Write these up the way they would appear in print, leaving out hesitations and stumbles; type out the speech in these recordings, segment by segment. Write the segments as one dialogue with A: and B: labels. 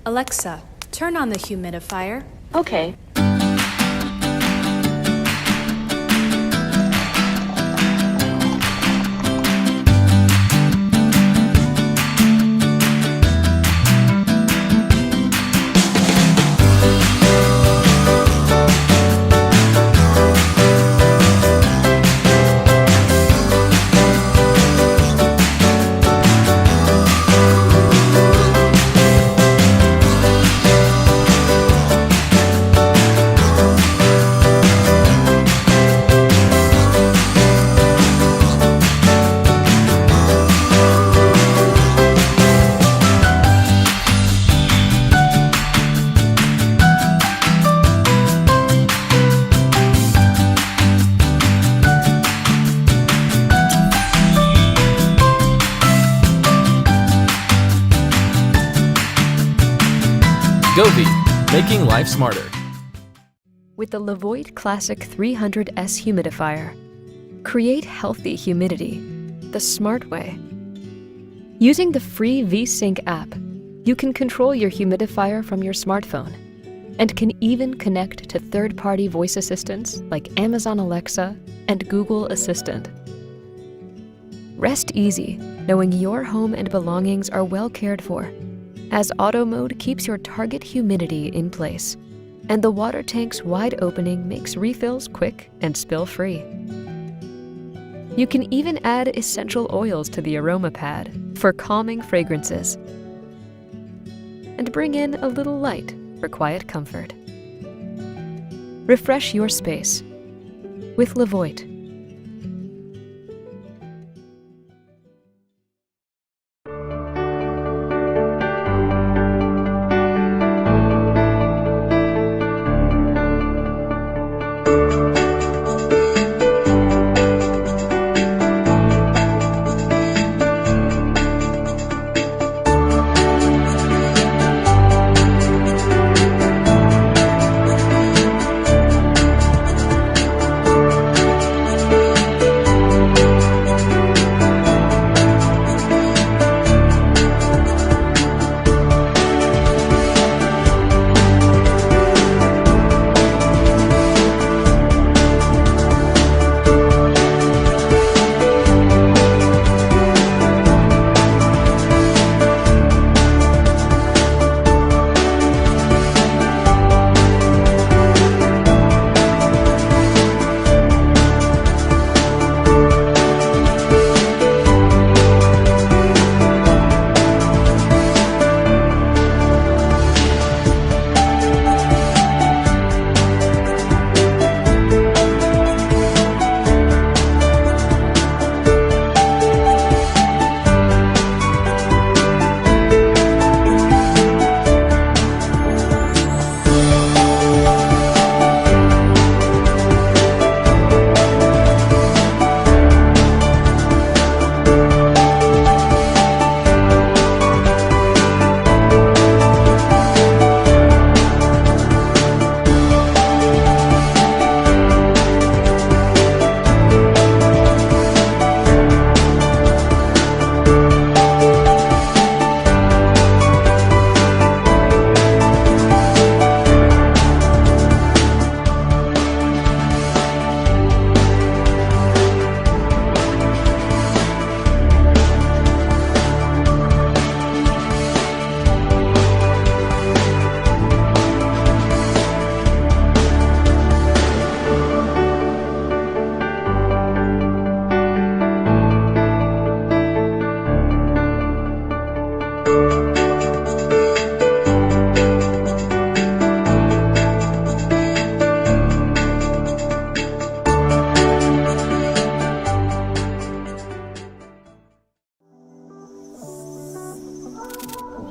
A: Alexa, turn on the humidifier.
B: Okay.
C: Govee, making life smarter.
D: With the LEVOIT Classic 300S humidifier, create healthy humidity the smart way. Using the free VSync app, you can control your humidifier from your smartphone and can even connect to third-party voice assistants like Amazon Alexa and Google Assistant. Rest easy knowing your home and belongings are well cared for, as auto mode keeps your target humidity in place, and the water tank's wide opening makes refills quick and spill-free. You can even add essential oils to the aroma pad for calming fragrances, and bring in a little light for quiet comfort. Refresh your space with LEVOIT.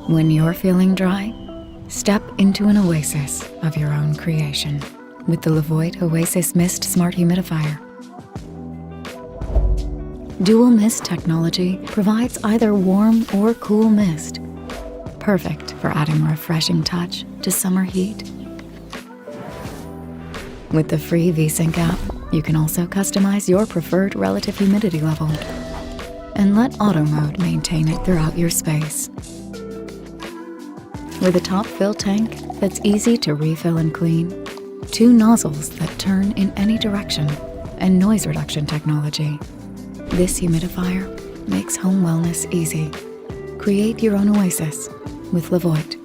E: When you're feeling dry, step into an oasis of your own creation with the LEVOIT Oasis Mist Smart Humidifier. Dual mist technology provides either warm or cool mist, perfect for adding a refreshing touch to summer heat. With the free VSync app, you can also customize your preferred relative humidity level and let auto mode maintain it throughout your space. With a top fill tank that's easy to refill and clean, 2 nozzles that turn in any direction, and noise reduction technology, this humidifier makes home wellness easy. Create your own oasis with LEVOIT.